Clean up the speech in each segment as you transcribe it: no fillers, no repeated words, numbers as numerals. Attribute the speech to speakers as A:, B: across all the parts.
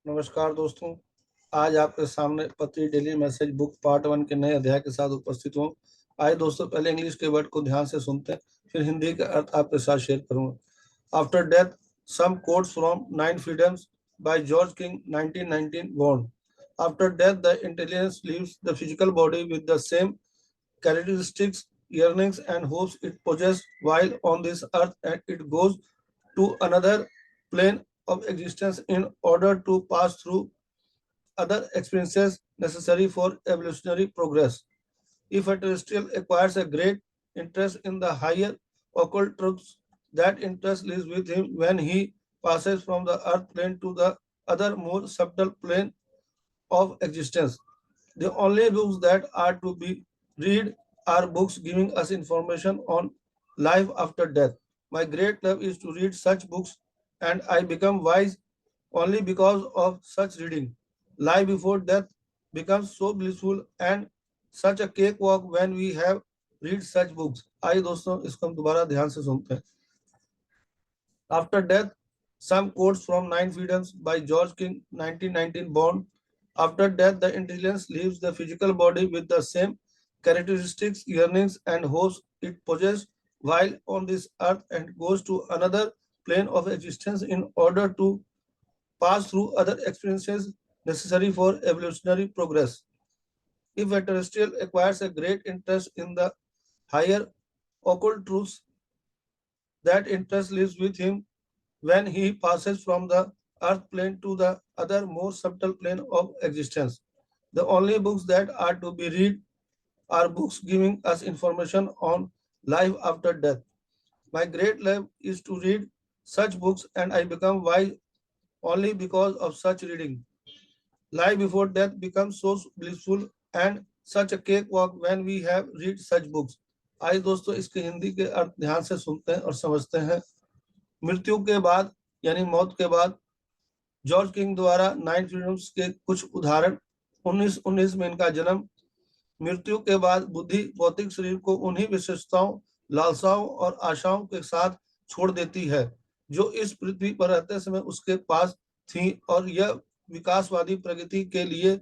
A: नमस्कार दोस्तों। आज आपके सामने पत्री डेली मैसेज बुक पार्ट 1 के नए अध्याय के साथ उपस्थित हूँ। आइए दोस्तों, पहले इंग्लिश के वर्ड को ध्यान से सुनते हैं, फिर हिंदी का अर्थ आपके साथ शेयर करूंगा। After death some quotes from nine freedoms by George King 1919 born. After death the intelligence leaves the physical body with the same characteristics, yearnings, and hopes it possesses while on this earth, and it goes to another plane of existence in order to pass through other experiences necessary for evolutionary progress. If a terrestrial acquires a great interest in the higher occult truths, that interest lives with him when he passes from the earth plane to the other more subtle plane of existence. The only books that are to be read are books giving us information on life after death. My great love is to read such books, and I become wise only because of such reading. Life before death becomes so blissful and such a cakewalk when we have read such books. आइए दोस्तों, इसको हम दोबारा ध्यान से सुनते हैं। After death, some quotes from Nine Freedoms by George King, 1919 born. After death, the intelligence leaves the physical body with the same characteristics, yearnings, and hopes it possesses while on this earth, and goes to another plane of existence in order to pass through other experiences necessary for evolutionary progress. If a terrestrial acquires a great interest in the higher occult truths, that interest lives with him when he passes from the earth plane to the other more subtle plane of existence. The only books that are to be read are books giving us information on life after death. My great love is to read such books, and I become wise only because of such reading. Life before death becomes so blissful and such a cakewalk when we have read such books. आइए दोस्तों, इसके हिंदी के अर्थ ध्यान से सुनते हैं और समझते हैं। मृत्यु के बाद यानी मौत के बाद जॉर्ज किंग द्वारा नाइन फ्रीडम्स के कुछ उदाहरण। 1919 में इनका जन्म। मृत्यु के बाद बुद्धि भौतिक शरीर को उन्हीं विशेषताओं, लालसाओं और आशाओं के साथ छोड़ देती है जो इस पृथ्वी पर रहते समय उसके पास थी, और यह विकासवादी प्रगति के लिए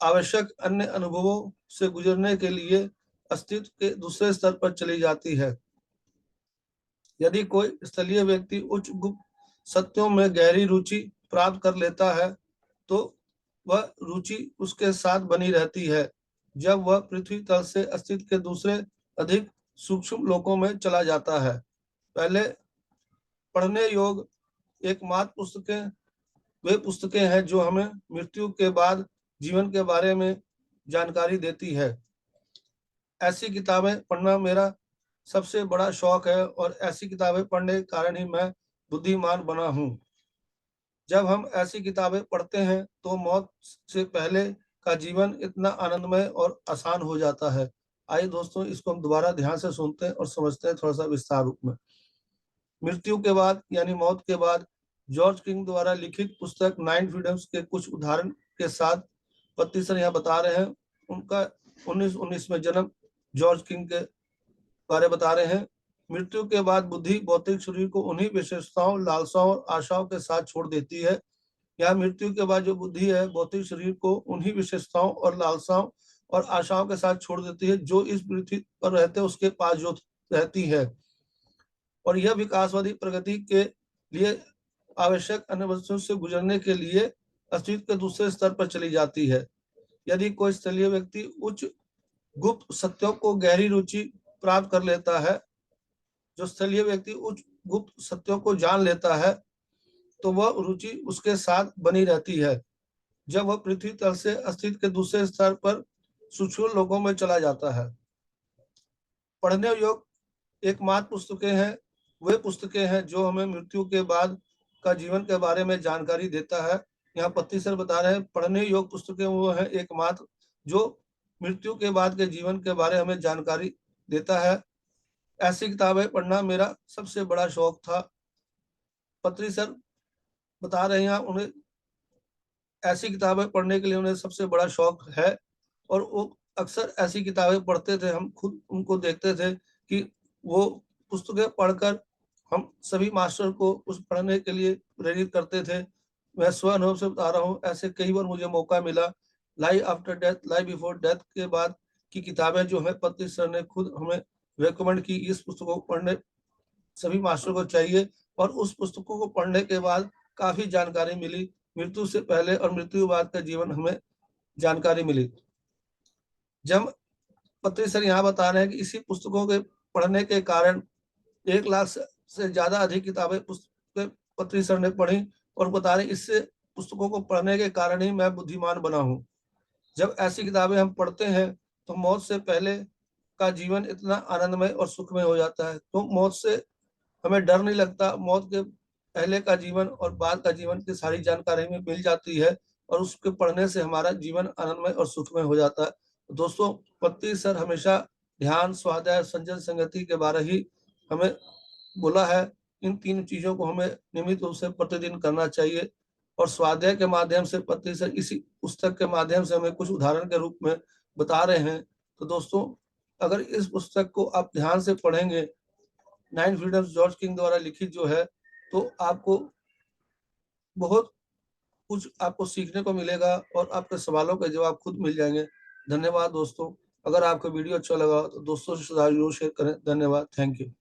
A: आवश्यक अन्य अनुभवों से गुजरने के लिए अस्तित्व के दूसरे स्तर पर चली जाती है। यदि कोई स्थलीय व्यक्ति उच्च गुप्त सत्यों में गहरी रुचि प्राप्त कर लेता है, तो वह रुचि उसके साथ बनी रहती है जब वह पृथ्वी तल से अस्तित्व के दूसरे अधिक सूक्ष्म लोकों में चला जाता है। पहले पढ़ने योग्य एकमात्र पुस्तकें वे पुस्तकें हैं जो हमें मृत्यु के बाद जीवन के बारे में जानकारी देती है। ऐसी किताबें पढ़ना मेरा सबसे बड़ा शौक है, और ऐसी किताबें पढ़ने के कारण ही मैं बुद्धिमान बना हूँ। जब हम ऐसी किताबें पढ़ते हैं तो मौत से पहले का जीवन इतना आनंदमय और आसान हो जाता है। आइए दोस्तों, इसको हम दोबारा ध्यान से सुनते हैं और समझते हैं थोड़ा सा विस्तार रूप में। मृत्यु के बाद यानी मौत के बाद जॉर्ज किंग द्वारा लिखित पुस्तक नाइन फ्रीडम्स के कुछ उदाहरण के साथ पत्ती सर यहाँ बता रहे हैं। उनका 1919 में जन्म। जॉर्ज किंग के बारे बता रहे हैं। मृत्यु के बाद बुद्धि भौतिक शरीर को उन्हीं विशेषताओं, लालसाओं और आशाओं के साथ छोड़ देती है। यहाँ मृत्यु के बाद जो बुद्धि है भौतिक शरीर को उन्हीं विशेषताओं और लालसाओं और आशाओं के साथ छोड़ देती है जो इस पृथ्वी पर रहते उसके पास जो रहती है, और यह विकासवादी प्रगति के लिए आवश्यक अन्य वस्तुओं से गुजरने के लिए अस्तित्व के दूसरे स्तर पर चली जाती है। यदि कोई स्थलीय व्यक्ति उच्च गुप्त सत्यों को गहरी रुचि प्राप्त कर लेता है, जो स्थलीय व्यक्ति उच्च गुप्त सत्यों को जान लेता है, तो वह रुचि उसके साथ बनी रहती है जब वह पृथ्वी तल से अस्तित्व के दूसरे स्तर पर सूक्ष्म लोकों में चला जाता है। पढ़ने योग्य एकमात्र पुस्तकें हैं वे पुस्तकें हैं जो हमें मृत्यु के बाद का जीवन के बारे में जानकारी देता है। यहाँ पत्ती सर बता रहे हैं पढ़ने योग्य पुस्तकें वो है एकमात्र जो मृत्यु के बाद के जीवन के बारे में हमें जानकारी देता है। ऐसी किताबें पढ़ना मेरा सबसे बड़ा शौक था। पत्री सर बता रहे हैं उन्हें ऐसी किताबें पढ़ने के लिए उन्हें सबसे बड़ा शौक है, और वो अक्सर ऐसी किताबें पढ़ते थे। हम खुद उनको देखते थे कि वो पुस्तकें पढ़कर हम सभी मास्टर को उस पढ़ने के लिए प्रेरित करते थे। मैं स्व अनुभव से बता रहा हूँ, ऐसे कई बार मुझे मौका मिला। Life after death, life before death के बाद की किताबें जो हमें पत्नी सर ने खुद हमें रेकमेंड की, इस पुस्तकों को पढ़ने सभी मास्टरों को चाहिए। और उस पुस्तकों को पढ़ने के बाद काफी जानकारी मिली, मृत्यु से पहले और मृत्यु बाद का जीवन हमें जानकारी मिली। जब पत्री सर यहाँ बता रहे हैं कि इसी पुस्तकों के पढ़ने के कारण 1 लाख से ज्यादा अधिक किताबें पुस्तकें पत्री सर ने पढ़ी, और बता रहे इससे पुस्तकों को पढ़ने के कारण ही मैं बुद्धिमान बना हूँ। जब ऐसी किताबें हम पढ़ते हैं तो मौत से पहले का जीवन इतना आनंदमय और सुखमय हो जाता है। तो मौत से हमें डर नहीं लगता, मौत के पहले का जीवन और बाद का जीवन की सारी जानकारी हमें मिल जाती है, और उसके पढ़ने से हमारा जीवन आनंदमय और सुखमय हो जाता है। तो दोस्तों, पत्ती सर हमेशा ध्यान, स्वाध्याय, संजय, संगति के बारे ही हमें बोला है। इन 3 चीजों को हमें नियमित रूप से प्रतिदिन करना चाहिए, और स्वाध्याय के माध्यम से पत्ती सर इसी पुस्तक के माध्यम से हमें कुछ उदाहरण के रूप में बता रहे हैं। तो दोस्तों, अगर इस पुस्तक को आप ध्यान से पढ़ेंगे, 9 फ्रीडम्स जॉर्ज किंग द्वारा लिखित जो है, तो आपको बहुत कुछ आपको सीखने को मिलेगा, और आपके सवालों के जवाब खुद मिल जाएंगे। धन्यवाद दोस्तों। अगर आपको वीडियो अच्छा लगा तो दोस्तों से जरूर शेयर करें। धन्यवाद। Thank you.